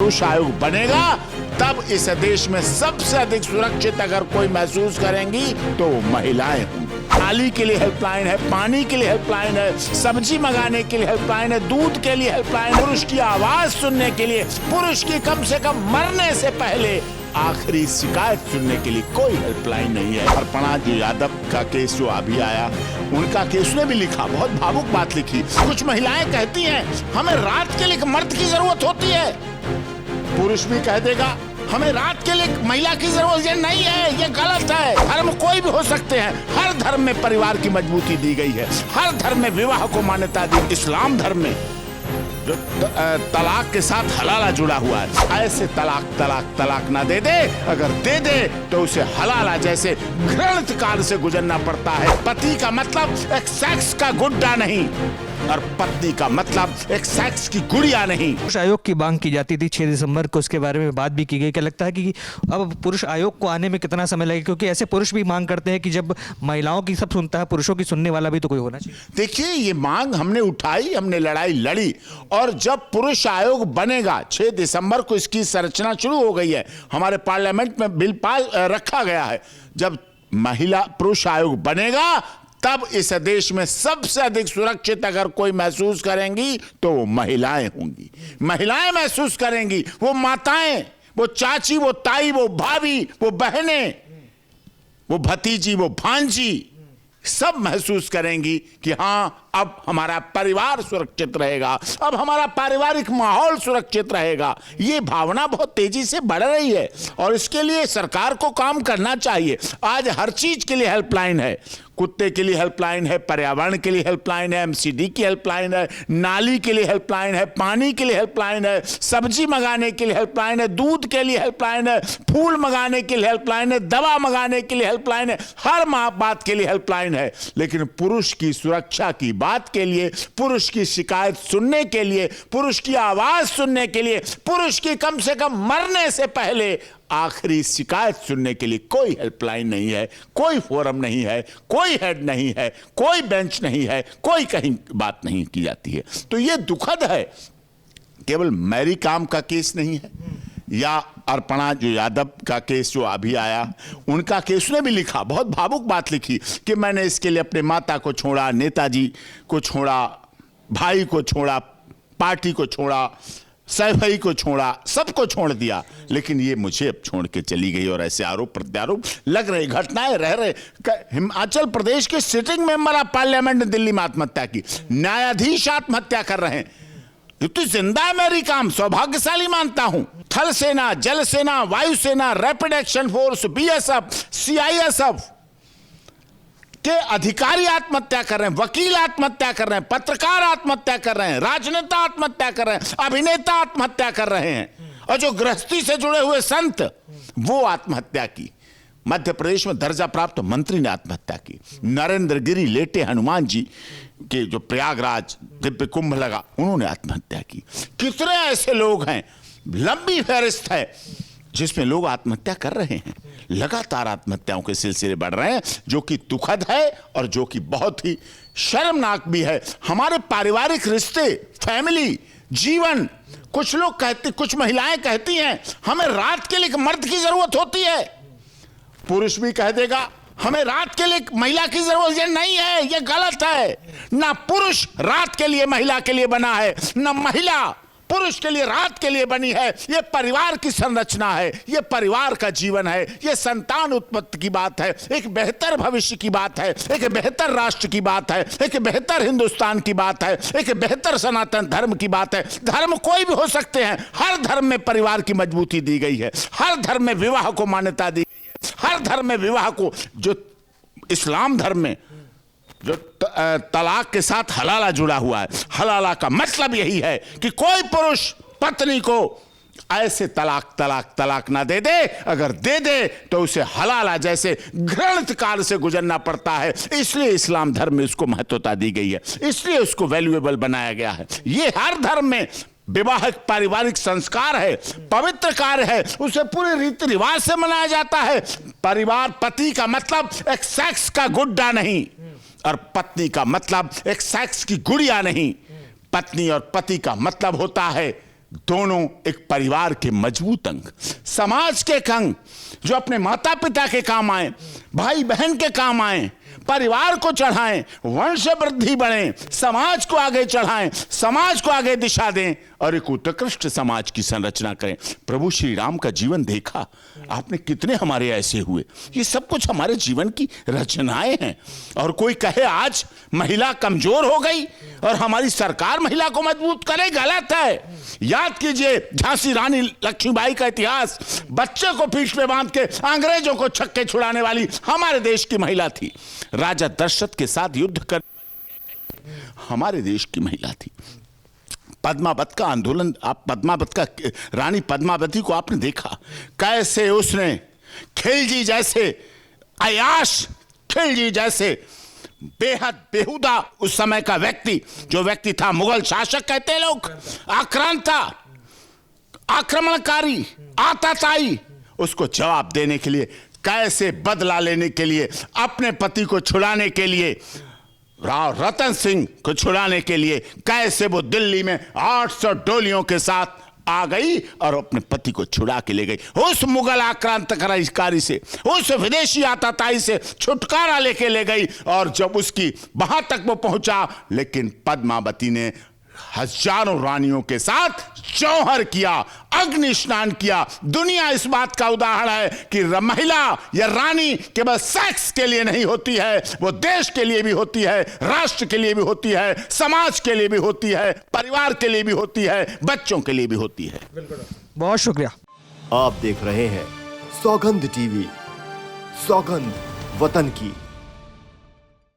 पुरुष आयोग बनेगा तब इस देश में सबसे अधिक सुरक्षित अगर कोई महसूस करेंगी तो वो महिलाएं होंगी। नाली के लिए हेल्पलाइन है, पानी के लिए हेल्पलाइन है, सब्जी मंगाने के लिए हेल्पलाइन है, दूध के लिए हेल्पलाइन है, पुरुष की आवाज सुनने के लिए, पुरुष की कम से कम मरने से पहले आखिरी शिकायत सुनने के लिए कोई हेल्पलाइन नहीं है। अर्पणा जी यादव का केस जो अभी आया, उनका केस ने भी लिखा, बहुत भावुक बात लिखी। कुछ महिलाएं कहती हैं हमें रात के लिए मर्द की जरूरत होती है, पुरुष भी कह देगा हमें रात के लिए महिला की जरूरत ये नहीं है, ये गलत है। धर्म कोई भी हो सकते हैं, हर धर्म में परिवार की मजबूती दी गई है, हर धर्म में विवाह को मान्यता दी। इस्लाम धर्म में जो तलाक के साथ हलाला जुड़ा हुआ है, ऐसे तलाक ना दे दे, अगर दे दे तो उसे हलाला जैसे घृणित काल से गुजरना पड़ता है। पति का मतलब एक सेक्स का गुड्डा नहीं और पत्नी का मतलब एक सेक्स की गुड़िया नहीं। पुरुष आयोग की मांग की जाती थी 6 दिसंबर को, उसके बारे में बात भी की गई। क्या लगता है कि अब पुरुष आयोग को आने में कितना समय लगेगा, क्योंकि ऐसे पुरुष भी मांग करते हैं कि जब महिलाओं की सब सुनता है, पुरुषों की सुनने वाला भी तो कोई होना चाहिए। देखिए, ये मांग हमने उठाई, हमने लड़ाई लड़ी, और जब पुरुष आयोग बनेगा 6 दिसंबर को इसकी संरचना शुरू हो गई है, हमारे पार्लियामेंट में बिल पास रखा गया है। जब महिला पुरुष आयोग बनेगा तब इस देश में सबसे अधिक सुरक्षित अगर कोई महसूस करेंगी तो वो महिलाएं होंगी। महिलाएं महसूस करेंगी, वो माताएं, वो चाची, वो ताई, वो भाभी, वो बहनें, वो भतीजी, वो भांजी, सब महसूस करेंगी कि हां अब हमारा परिवार सुरक्षित रहेगा, अब हमारा पारिवारिक माहौल सुरक्षित रहेगा। ये भावना बहुत तेजी से बढ़ रही है और इसके लिए सरकार को काम करना चाहिए। आज हर चीज के लिए हेल्पलाइन है, कुत्ते के लिए हेल्पलाइन है, पर्यावरण के लिए हेल्पलाइन है, एमसीडी की हेल्पलाइन है, नाली के लिए हेल्पलाइन है, पानी के लिए हेल्पलाइन है, सब्जी मंगाने के लिए हेल्पलाइन है, दूध के लिए हेल्पलाइन है, फूल मंगाने के लिए हेल्पलाइन है, दवा मंगाने के लिए हेल्पलाइन है, हर बात के लिए हेल्पलाइन है। लेकिन पुरुष की सुरक्षा की बात के लिए, पुरुष की शिकायत सुनने के लिए, पुरुष की आवाज सुनने के लिए, पुरुष की कम से कम मरने से पहले आखिरी शिकायत सुनने के लिए कोई हेल्पलाइन नहीं है, कोई फोरम नहीं है, कोई हेड नहीं है, कोई बेंच नहीं है, कोई कहीं बात नहीं की जाती है। तो यह दुखद है। केवल मैरी कॉम का केस नहीं है या अर्पणा जो यादव का केस जो अभी आया, उनका केस ने भी लिखा, बहुत भावुक बात लिखी कि मैंने इसके लिए अपने माता को छोड़ा, नेताजी को छोड़ा, भाई को छोड़ा, पार्टी को छोड़ा, सहभाई को छोड़ा, सबको छोड़ दिया, लेकिन ये मुझे अब छोड़ के चली गई। और ऐसे आरोप प्रत्यारोप लग रहे, घटनाएं रह रहे। हिमाचल प्रदेश के सिटिंग मेंबर ऑफ पार्लियामेंट ने दिल्ली में आत्महत्या की, न्यायाधीश आत्महत्या कर रहे हैं। ये तो जिंदा है मेरी काम, सौभाग्यशाली मानता हूं। थल सेना, जल सेना, वायुसेना, rapid action force, BSF, CISF के अधिकारी आत्महत्या कर रहे हैं, वकील आत्महत्या कर रहे हैं, पत्रकार आत्महत्या कर रहे हैं, राजनेता आत्महत्या कर रहे हैं, अभिनेता आत्महत्या कर रहे हैं, और जो गृहस्थी से जुड़े हुए संत वो आत्महत्या की। मध्य प्रदेश में दर्जा प्राप्त मंत्री ने आत्महत्या की। नरेंद्र गिरी लेटे हनुमान जी के जो प्रयागराज दिव्य कुंभ लगा, उन्होंने आत्महत्या की। कितने ऐसे लोग हैं, लंबी फहरिस्त है जिसमें लोग आत्महत्या कर रहे हैं। लगातार आत्महत्याओं के सिलसिले बढ़ रहे हैं, जो कि दुखद है और जो कि बहुत ही शर्मनाक भी है। हमारे पारिवारिक रिश्ते, फैमिली, जीवन, कुछ लोग कहते, कुछ महिलाएं कहती हैं हमें रात के लिए मर्द की जरूरत होती है, पुरुष भी कह देगा हमें रात के लिए महिला की जरूरत ये नहीं है, ये गलत है। ना पुरुष रात के लिए महिला के लिए बना है, ना महिला पुरुष के लिए रात के लिए बनी है। ये परिवार की संरचना है, ये परिवार का जीवन है, ये संतान उत्पत्ति की बात है, एक बेहतर भविष्य की बात है, एक बेहतर राष्ट्र की बात है, एक बेहतर हिंदुस्तान की बात है, एक बेहतर सनातन धर्म की बात है। धर्म कोई भी हो सकते हैं, हर धर्म में परिवार की मजबूती दी गई है, हर धर्म में विवाह को मान्यता दी गई है, हर धर्म में विवाह को, जो इस्लाम धर्म में जो तलाक के साथ हलाला जुड़ा हुआ है, हलाला का मतलब यही है कि कोई पुरुष पत्नी को ऐसे तलाक ना दे दे, अगर दे दे तो उसे हलाला जैसे घृणित काल से गुजरना पड़ता है। इसलिए इस्लाम धर्म में उसको महत्वता दी गई है, इसलिए उसको वैल्यूएबल बनाया गया है। ये हर धर्म में विवाह पारिवारिक संस्कार है, पवित्र कार्य है, उसे पूरे रीति रिवाज से मनाया जाता है। परिवार, पति का मतलब एक सेक्स का गुड्डा नहीं और पत्नी का मतलब एक सेक्स की गुड़िया नहीं। पत्नी और पति का मतलब होता है दोनों एक परिवार के मजबूत अंग, समाज के अंग, जो अपने माता पिता के काम आए, भाई बहन के काम आए, परिवार को चढ़ाएं, वंश वृद्धि बढ़े, समाज को आगे चढ़ाएं, समाज को आगे दिशा दें और एक उत्कृष्ट समाज की संरचना करें। प्रभु श्री राम का जीवन देखा आपने, कितने हमारे ऐसे हुए। ये सब कुछ हमारे जीवन की रचनाएं हैं। और कोई कहे आज महिला कमजोर हो गई और हमारी सरकार महिला को मजबूत करे, गलत है। याद कीजिए झांसी रानी लक्ष्मीबाई का इतिहास, बच्चे को पीठ पे बांध के अंग्रेजों को छक्के छुड़ाने वाली हमारे देश की महिला थी। राजा दशरथ के साथ युद्ध कर हमारे देश की महिला थी। पद्मावत का आंदोलन, आप पद्मावत का, रानी पद्मावती को आपने देखा कैसे उसने खिलजी जैसे अयाश, खिलजी जैसे बेहद बेहुदा उस समय का व्यक्ति, जो व्यक्ति था मुगल शासक कहते हैं लोग, आक्रांत था, आक्रमणकारी, आतताई, उसको जवाब देने के लिए, कैसे बदला लेने के लिए, अपने पति को छुड़ाने के लिए, राव रतन सिंह को छुड़ाने के लिए कैसे वो दिल्ली में 800 डोलियों के साथ आ गई और अपने पति को छुड़ा के ले गई। उस मुगल आक्रांतकारी से, उस विदेशी आतताई से छुटकारा लेके ले गई। और जब उसकी वहां तक वो पहुंचा, लेकिन पद्मावती ने हजारों रानियों के साथ जौहर किया, अग्नि स्नान किया। दुनिया इस बात का उदाहरण है कि महिला या रानी केवल सेक्स के लिए नहीं होती है, वो देश के लिए भी होती है, राष्ट्र के लिए भी होती है, समाज के लिए भी होती है, परिवार के लिए भी होती है, बच्चों के लिए भी होती है। बहुत शुक्रिया। आप देख रहे हैं सौगंध टीवी, सौगंध वतन की।